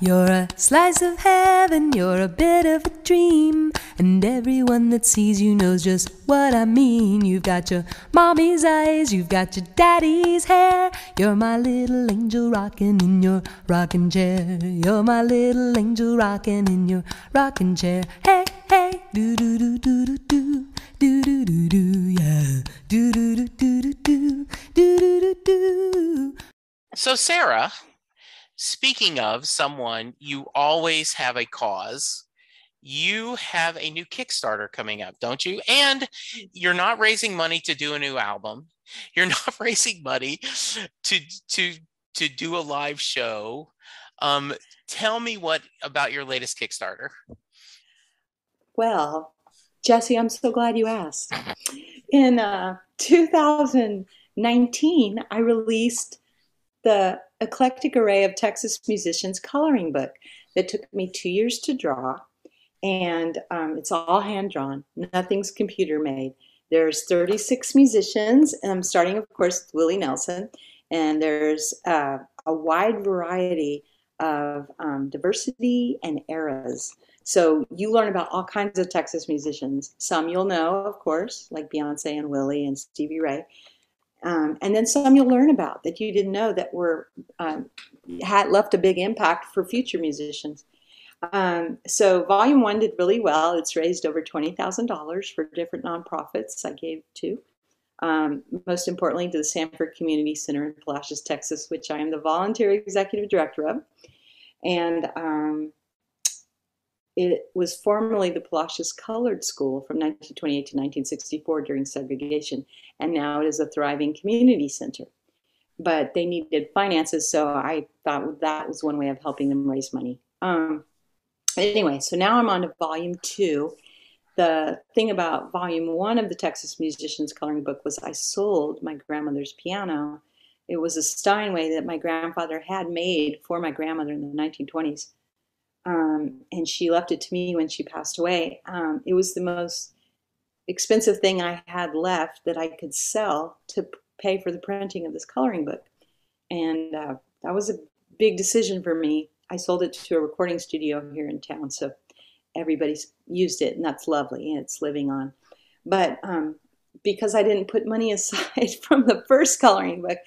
You're a slice of heaven, you're a bit of a dream, and everyone that sees you knows just what I mean. You've got your mommy's eyes, you've got your daddy's hair. You're my little angel rocking in your rocking chair. You're my little angel rocking in your rocking chair. Hey, hey, do do do do do do. Do do do do, yeah. Do do do do do do. Do do do do. So, Sarah, speaking of someone, you always have a cause. You have a new Kickstarter coming up, don't you? And you're not raising money to do a new album. You're not raising money to to to do a live show. Tell me what about your latest Kickstarter? Well, Jesse, I'm so glad you asked. In 2019, I released the Eclectic Array of Texas Musicians coloring book that took me 2 years to draw. And it's all hand drawn. Nothing's computer made. There's 36 musicians, and I'm starting, of course, with Willie Nelson. And there's a wide variety of diversity and eras. So you learn about all kinds of Texas musicians. Some you'll know, of course, like Beyonce and Willie and Stevie Ray. And then some you'll learn about that you didn't know that were had left a big impact for future musicians. So Volume 1 did really well. It's raised over $20,000 for different nonprofits I gave to. Most importantly, to the Sanford Community Center in Palacios, Texas, which I am the volunteer executive director of. And it was formerly the Palacios Colored School from 1928 to 1964 during segregation, and now it is a thriving community center. But they needed finances, so I thought that was one way of helping them raise money. Anyway, so now I'm on to Volume 2. The thing about Volume 1 of the Texas Musicians Coloring Book was I sold my grandmother's piano. It was a Steinway that my grandfather had made for my grandmother in the 1920s. And she left it to me when she passed away. It was the most expensive thing I had left that I could sell to pay for the printing of this coloring book. And that was a big decision for me. I sold it to a recording studio here in town, so everybody's used it, and that's lovely, and it's living on. But because I didn't put money aside from the first coloring book,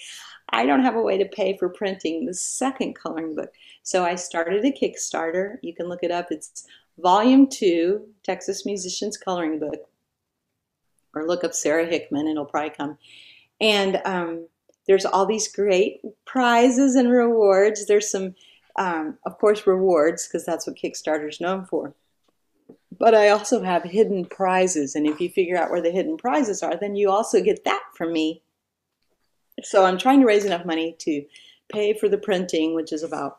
I don't have a way to pay for printing the second coloring book. So I started a Kickstarter. You can look it up. It's Volume 2, Texas Musicians Coloring Book. Or look up Sara Hickman, it'll probably come. And there's all these great prizes and rewards. There's some, of course, rewards, because that's what Kickstarter's known for. But I also have hidden prizes. And if you figure out where the hidden prizes are, then you also get that from me. So I'm trying to raise enough money to pay for the printing, which is about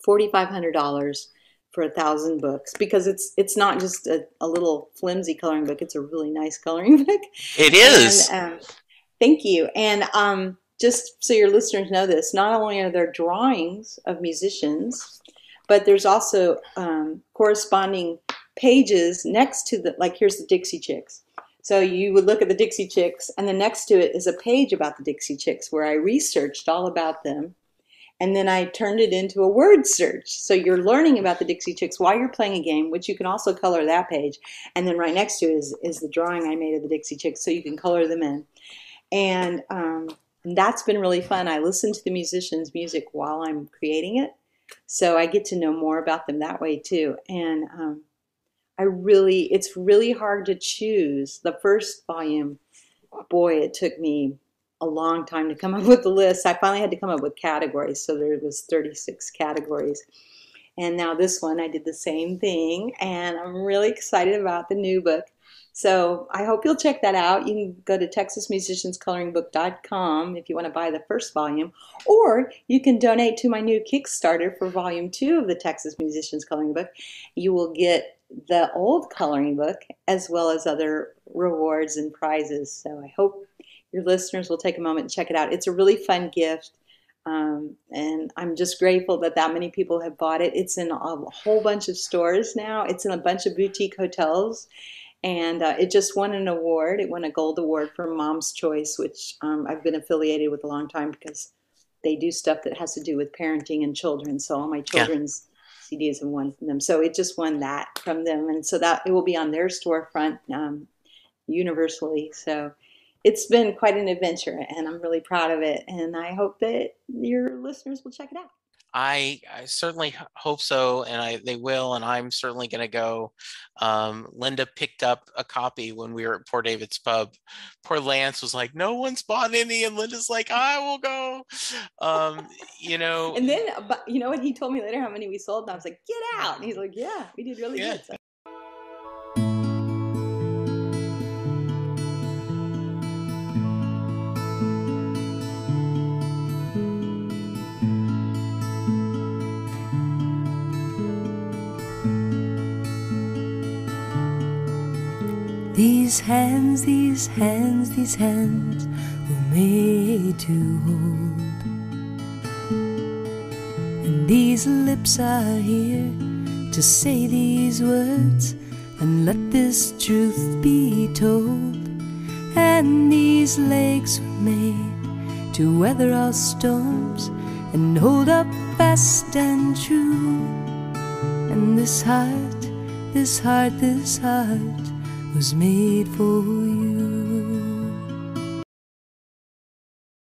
$4,500 for 1,000 books, because it's not just a little flimsy coloring book. It's a really nice coloring book. It is. And, thank you. And just so your listeners know this, not only are there drawings of musicians, but there's also corresponding pages next to the, like here's the Dixie Chicks. So you would look at the Dixie Chicks, and then next to it is a page about the Dixie Chicks where I researched all about them. And then I turned it into a word search. So you're learning about the Dixie Chicks while you're playing a game, which you can also color that page. And then right next to it is the drawing I made of the Dixie Chicks, so you can color them in. And that's been really fun. I listen to the musicians' music while I'm creating it, so I get to know more about them that way too. And it's really hard to choose. The first volume, boy, it took me a long time to come up with the list. I finally had to come up with categories, so there was 36 categories. And now this one, I did the same thing, and I'm really excited about the new book. So I hope you'll check that out. You can go to texasmusicianscoloringbook.com if you want to buy the first volume, or you can donate to my new Kickstarter for Volume 2 of the Texas Musicians Coloring Book. You will get the old coloring book as well as other rewards and prizes. So I hope your listeners will take a moment and check it out. It's a really fun gift, and I'm just grateful that many people have bought it. It's in a whole bunch of stores now. It's in a bunch of boutique hotels, and it just won an award. It won a gold award for Mom's Choice, which I've been affiliated with a long time because they do stuff that has to do with parenting and children. So all my children's CDs have won from them. So it just won that from them. And so that it will be on their storefront universally. So it's been quite an adventure, and I'm really proud of it. And I hope that your listeners will check it out. I certainly hope so, and they will, and I'm certainly going to go. Linda picked up a copy when we were at Poor David's Pub. Poor Lance was like, "No one's bought any," and Linda's like, "I will go." And then, but you know what? He told me later how many we sold, and I was like, "Get out!" And he's like, "Yeah, we did really good." So. These hands, these hands, these hands were made to hold, and these lips are here to say these words and let this truth be told. And these legs were made to weather all storms and hold up fast and true. And this heart, this heart, this heart was made for you.